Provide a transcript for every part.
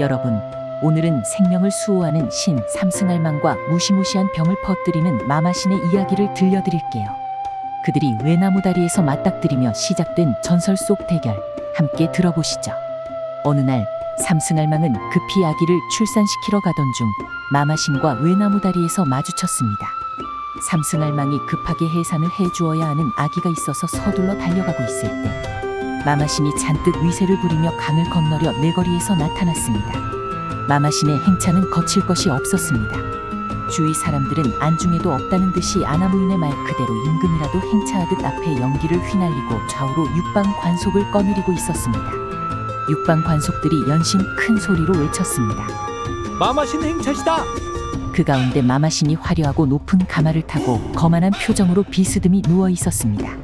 여러분, 오늘은 생명을 수호하는 신 삼승알망과 무시무시한 병을 퍼뜨리는 마마신의 이야기를 들려드릴게요. 그들이 외나무다리에서 맞닥뜨리며 시작된 전설 속 대결, 함께 들어보시죠. 어느 날 삼승알망은 급히 아기를 출산시키러 가던 중 마마신과 외나무다리에서 마주쳤습니다. 삼승알망이 급하게 해산을 해주어야 하는 아기가 있어서 서둘러 달려가고 있을 때 마마신이 잔뜩 위세를 부리며 강을 건너려 내거리에서 나타났습니다. 마마신의 행차는 거칠 것이 없었습니다. 주위 사람들은 안중에도 없다는 듯이 아나무인의 말 그대로 임금이라도 행차하듯 앞에 연기를 휘날리고 좌우로 육방 관속을 꺼내리고 있었습니다. 육방 관속들이 연신 큰 소리로 외쳤습니다. 마마신 행차시다! 그 가운데 마마신이 화려하고 높은 가마를 타고 거만한 표정으로 비스듬히 누워 있었습니다.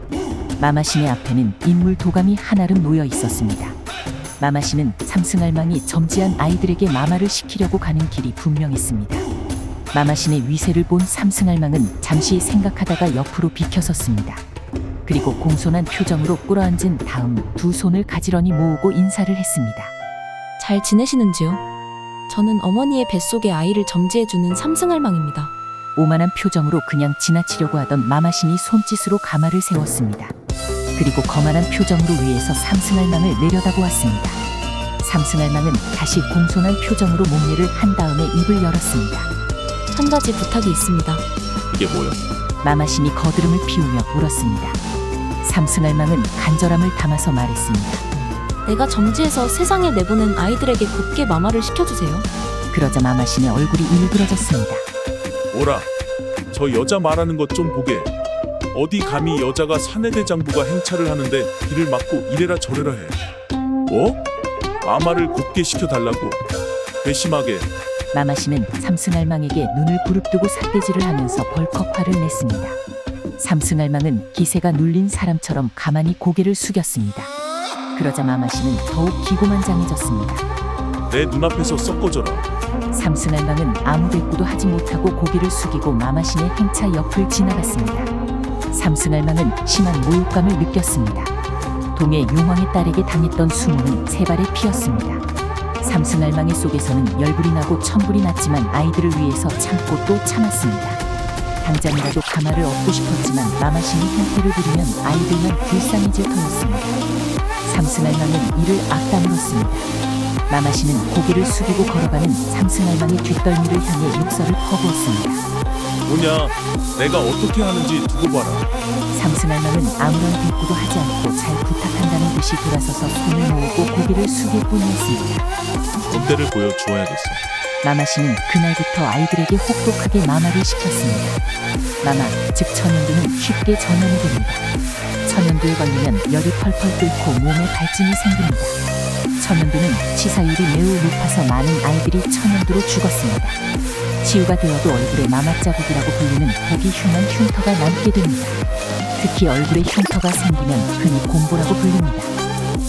마마신의 앞에는 인물 도감이 한아름 놓여 있었습니다. 마마신은 삼승알망이 점지한 아이들에게 마마를 시키려고 가는 길이 분명했습니다. 마마신의 위세를 본 삼승알망은 잠시 생각하다가 옆으로 비켜섰습니다. 그리고 공손한 표정으로 꿇어앉은 다음 두 손을 가지런히 모으고 인사를 했습니다. 잘 지내시는지요? 저는 어머니의 뱃속의 아이를 점지해주는 삼승알망입니다. 오만한 표정으로 그냥 지나치려고 하던 마마신이 손짓으로 가마를 세웠습니다. 그리고 거만한 표정으로 위에서 삼승알망을 내려다보았습니다. 삼승알망은 다시 공손한 표정으로 몸매를 한 다음에 입을 열었습니다. 한 가지 부탁이 있습니다. 이게 뭐야? 마마신이 거드름을 피우며 물었습니다. 삼승알망은 간절함을 담아서 말했습니다. 내가 점지해서 세상에 내보낸 아이들에게 곱게 마마를 시켜주세요. 그러자 마마신의 얼굴이 일그러졌습니다. 오라, 저 여자 말하는 것 좀 보게. 어디 감히 여자가 사내대장부가 행차를 하는데 길을 막고 이래라 저래라 해. 뭐? 마마를 곱게 시켜달라고? 괘씸하게. 마마신은 삼승알망에게 눈을 부릅뜨고 삿대질을 하면서 벌컥 화를 냈습니다. 삼승알망은 기세가 눌린 사람처럼 가만히 고개를 숙였습니다. 그러자 마마신은 더욱 기고만장해졌습니다. 내 눈앞에서 썩어져라. 삼승알망은 아무 대꾸도 하지 못하고 고개를 숙이고 마마신의 행차 옆을 지나갔습니다. 삼승알망은 심한 모욕감을 느꼈습니다. 동해 용왕의 딸에게 당했던 수모는 세 발에 피었습니다. 삼승알망의 속에서는 열불이 나고 천불이 났지만 아이들을 위해서 참고 또 참았습니다. 당장이라도 가마를 얻고 싶었지만 마마신이 행패를 부리면 아이들만 불쌍해질 터였습니다. 삼승알망은 이를 악담으로습니다. 마마신은 고개를 숙이고 걸어가는 삼승알망의 뒷덜미를 향해 육설을 퍼부었습니다. 뭐냐, 내가 어떻게 하는지 두고 봐라. 삼승알망은 아무런 대꾸도 하지 않고 잘 부탁한다는 듯이 돌아서서 손을 모으고 고개를 숙일 뿐이었습니다. 본때를 보여주어야겠어. 마마신은 그날부터 아이들에게 혹독하게 마마를 시켰습니다. 마마, 즉 천연두는 쉽게 전염이 됩니다. 천연두에 걸리면 열이 펄펄 끓고 몸에 발진이 생깁니다. 천연두는 치사율이 매우 높아서 많은 아이들이 천연두로 죽었습니다. 치유가 되어도 얼굴에 마마자국이라고 불리는 보기 흉한 흉터가 남게 됩니다. 특히 얼굴에 흉터가 생기면 흔히 공보라고 불립니다.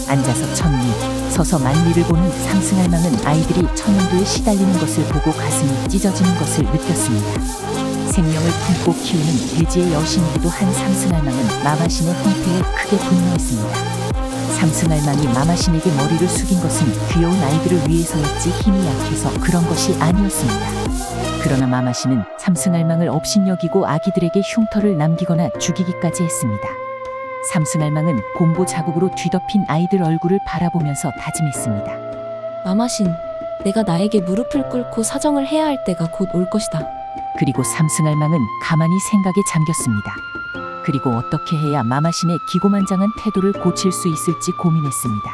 앉아서 천리, 서서 만리를 보는 삼승알망은 아이들이 천연두에 시달리는 것을 보고 가슴이 찢어지는 것을 느꼈습니다. 생명을 품고 키우는 대지의 여신이기도 한 삼승알망은 마마신의 행태에 크게 분노했습니다. 삼승알망이 마마신에게 머리를 숙인 것은 귀여운 아이들을 위해서였지 힘이 약해서 그런 것이 아니었습니다. 그러나 마마신은 삼승알망을 업신여기고 아기들에게 흉터를 남기거나 죽이기까지 했습니다. 삼승알망은 공보 자국으로 뒤덮인 아이들 얼굴을 바라보면서 다짐했습니다. 마마신, 내가 나에게 무릎을 꿇고 사정을 해야 할 때가 곧 올 것이다. 그리고 삼승알망은 가만히 생각에 잠겼습니다. 그리고 어떻게 해야 마마신의 기고만장한 태도를 고칠 수 있을지 고민했습니다.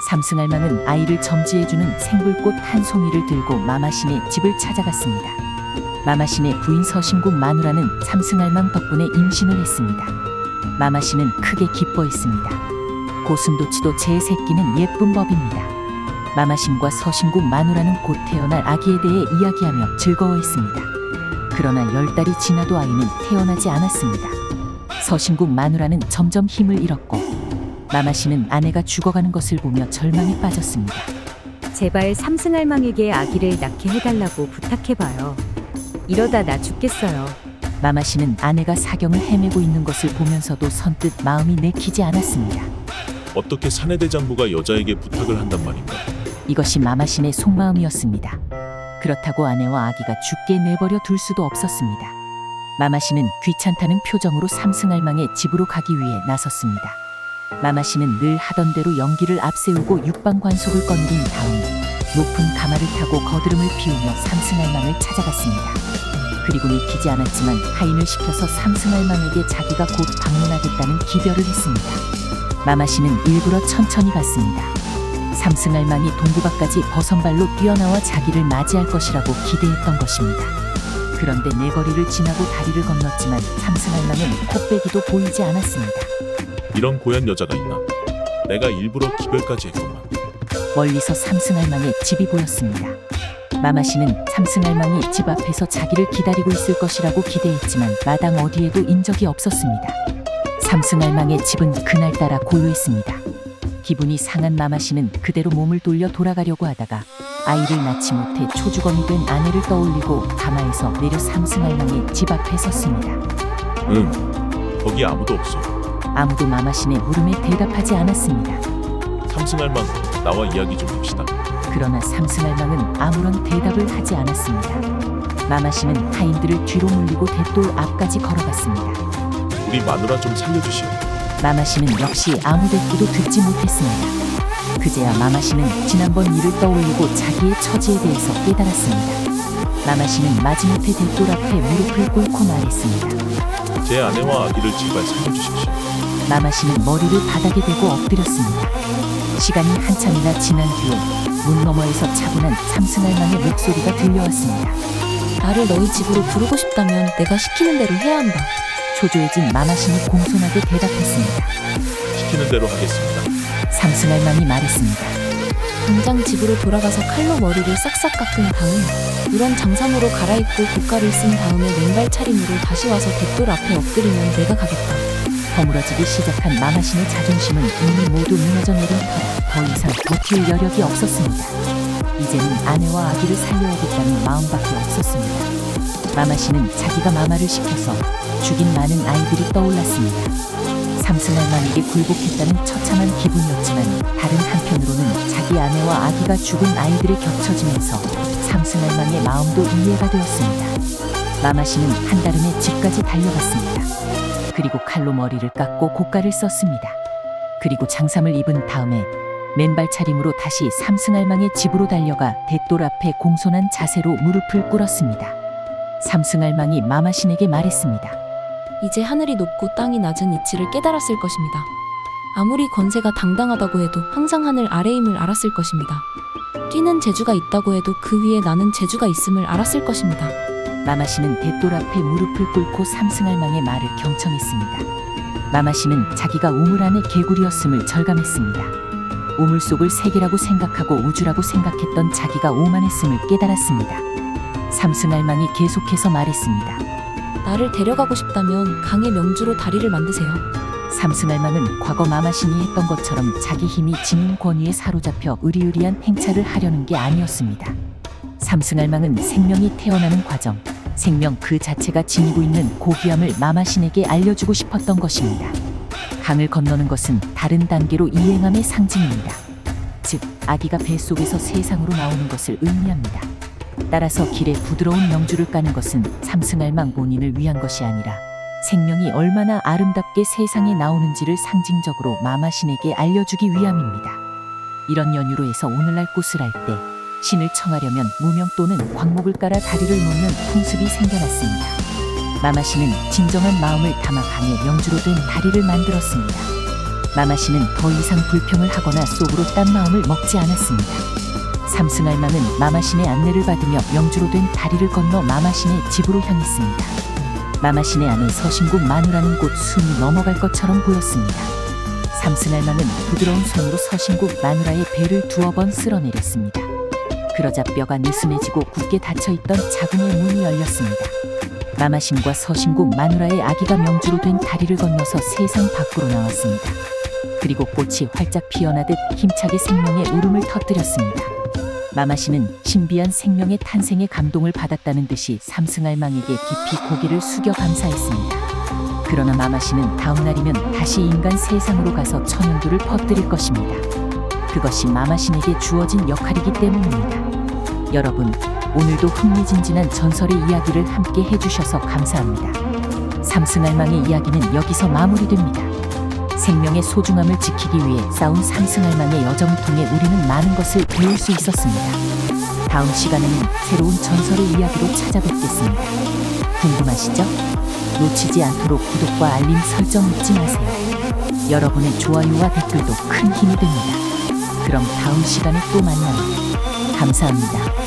삼승알망은 아이를 점지해주는 생불꽃 한 송이를 들고 마마신의 집을 찾아갔습니다. 마마신의 부인 서신국 마누라는 삼승알망 덕분에 임신을 했습니다. 마마신은 크게 기뻐했습니다. 고슴도치도 제 새끼는 예쁜 법입니다. 마마신과 서신국 마누라는 곧 태어날 아기에 대해 이야기하며 즐거워했습니다. 그러나 10달이 지나도 아이는 태어나지 않았습니다. 서신국 마누라는 점점 힘을 잃었고 마마신은 아내가 죽어가는 것을 보며 절망에 빠졌습니다. 제발 삼승알망에게 아기를 낳게 해달라고 부탁해봐요. 이러다 나 죽겠어요. 마마신은 아내가 사경을 헤매고 있는 것을 보면서도 선뜻 마음이 내키지 않았습니다. 어떻게 사내대장부가 여자에게 부탁을 한단 말인가? 이것이 마마신의 속마음이었습니다. 그렇다고 아내와 아기가 죽게 내버려 둘 수도 없었습니다. 마마신은 귀찮다는 표정으로 삼승알망의 집으로 가기 위해 나섰습니다. 마마신은 늘 하던 대로 연기를 앞세우고 육방관속을 거느린 다음 높은 가마를 타고 거드름을 피우며 삼승알망을 찾아갔습니다. 그리고 믿기지 않았지만 하인을 시켜서 삼승알망에게 자기가 곧 방문하겠다는 기별을 했습니다. 마마신은 일부러 천천히 갔습니다. 삼승알망이 동부밖까지 버선발로 뛰어나와 자기를 맞이할 것이라고 기대했던 것입니다. 그런데 내거리를 지나고 다리를 건넜지만 삼승알망은 코빼기도 보이지 않았습니다. 이런 고얀 여자가 있나? 내가 일부러 기별까지 했건만. 멀리서 삼승알망의 집이 보였습니다. 마마씨는 삼승알망이 집 앞에서 자기를 기다리고 있을 것이라고 기대했지만 마당 어디에도 인적이 없었습니다. 삼승알망의 집은 그날따라 고요했습니다. 기분이 상한 마마씨는 그대로 몸을 돌려 돌아가려고 하다가 아이를 낳지 못해 초주검이 된 아내를 떠올리고 가마에서 내려 삼승알망의 집 앞에 섰습니다. 거기 아무도 없어. 아무도 마마신의 물음에 대답하지 않았습니다. 삼승알망, 나와 이야기 좀 합시다. 그러나 삼승알망은 아무런 대답을 하지 않았습니다. 마마신은 하인들을 뒤로 물리고 대돌 앞까지 걸어갔습니다. 우리 마누라 좀 살려주시오. 마마신은 역시 아무 대꾸도 듣지 못했습니다. 그제야 마마신은 지난번 일을 떠올리고 자기의 처지에 대해서 깨달았습니다. 마마신은 마지못해 대돌 앞에 무릎을 꿇고 말했습니다. 제 아내와 아기를 제발 살려주십시오. 마마신은 머리를 바닥에 대고 엎드렸습니다. 시간이 한참이나 지난 뒤에 문 너머에서 차분한 삼승알망의 목소리가 들려왔습니다. 나를 너희 집으로 부르고 싶다면 내가 시키는 대로 해야 한다. 초조해진 마마신이 공손하게 대답했습니다. 시키는 대로 하겠습니다. 삼승알망이 말했습니다. 당장 집으로 돌아가서 칼로 머리를 싹싹 깎은 다음 누런 장삼으로 갈아입고 고가를 쓴 다음에 맨발 차림으로 다시 와서 대돌 앞에 엎드리면 내가 가겠다. 허물어지기 시작한 마마신의 자존심은 이미 모두 무너져 내린 터라 더 이상 버틸 여력이 없었습니다. 이제는 아내와 아기를 살려야겠다는 마음밖에 없었습니다. 마마신은 자기가 마마를 시켜서 죽인 많은 아이들이 떠올랐습니다. 삼승알망에게 굴복했다는 처참한 기분이었지만 다른 한편으로는 자기 아내와 아기가 죽은 아이들에 겹쳐지면서 삼승알망의 마음도 이해가 되었습니다. 마마신은 한달음에 집까지 달려갔습니다. 그리고 칼로 머리를 깎고 고가를 썼습니다. 그리고 장삼을 입은 다음에 맨발 차림으로 다시 삼승알망의 집으로 달려가 대돌 앞에 공손한 자세로 무릎을 꿇었습니다. 삼승알망이 마마신에게 말했습니다. 이제 하늘이 높고 땅이 낮은 이치를 깨달았을 것입니다. 아무리 권세가 당당하다고 해도 항상 하늘 아래임을 알았을 것입니다. 뛰는 재주가 있다고 해도 그 위에 나는 재주가 있음을 알았을 것입니다. 마마신은 대돌 앞에 무릎을 꿇고 삼승알망의 말을 경청했습니다. 마마신은 자기가 우물 안의 개구리였음을 절감했습니다. 우물 속을 세계라고 생각하고 우주라고 생각했던 자기가 오만했음을 깨달았습니다. 삼승알망이 계속해서 말했습니다. 나를 데려가고 싶다면 강의 명주로 다리를 만드세요. 삼승알망은 과거 마마신이 했던 것처럼 자기 힘이 지닌 권위에 사로잡혀 의리의리한 행차를 하려는 게 아니었습니다. 삼승알망은 생명이 태어나는 과정, 생명 그 자체가 지니고 있는 고귀함을 마마신에게 알려주고 싶었던 것입니다. 강을 건너는 것은 다른 단계로 이행함의 상징입니다. 즉, 아기가 뱃속에서 세상으로 나오는 것을 의미합니다. 따라서 길에 부드러운 명주를 까는 것은 삼승알망 본인을 위한 것이 아니라 생명이 얼마나 아름답게 세상에 나오는지를 상징적으로 마마신에게 알려주기 위함입니다. 이런 연유로 해서 오늘날 꽃을 할 때 신을 청하려면 무명 또는 광목을 깔아 다리를 놓는 풍습이 생겨났습니다. 마마신은 진정한 마음을 담아 강에 명주로 된 다리를 만들었습니다. 마마신은 더 이상 불평을 하거나 속으로 딴 마음을 먹지 않았습니다. 삼승알망은 마마신의 안내를 받으며 명주로 된 다리를 건너 마마신의 집으로 향했습니다. 마마신의 안에 서신국 마누라는 곧 숨이 넘어갈 것처럼 보였습니다. 삼승알망은 부드러운 손으로 서신국 마누라의 배를 두어 번 쓸어내렸습니다. 그러자 뼈가 느슨해지고 굳게 닫혀있던 자궁의 문이 열렸습니다. 마마신과 서신국 마누라의 아기가 명주로 된 다리를 건너서 세상 밖으로 나왔습니다. 그리고 꽃이 활짝 피어나듯 힘차게 생명의 울음을 터뜨렸습니다. 마마신은 신비한 생명의 탄생에 감동을 받았다는 듯이 삼승알망에게 깊이 고개를 숙여 감사했습니다. 그러나 마마신은 다음 날이면 다시 인간 세상으로 가서 천연두를 퍼뜨릴 것입니다. 그것이 마마신에게 주어진 역할이기 때문입니다. 여러분, 오늘도 흥미진진한 전설의 이야기를 함께 해주셔서 감사합니다. 삼승알망의 이야기는 여기서 마무리됩니다. 생명의 소중함을 지키기 위해 싸운 삼승알망의 여정을 통해 우리는 많은 것을 배울 수 있었습니다. 다음 시간에는 새로운 전설의 이야기로 찾아뵙겠습니다. 궁금하시죠? 놓치지 않도록 구독과 알림 설정 잊지 마세요. 여러분의 좋아요와 댓글도 큰 힘이 됩니다. 그럼 다음 시간에 또 만나요. 감사합니다.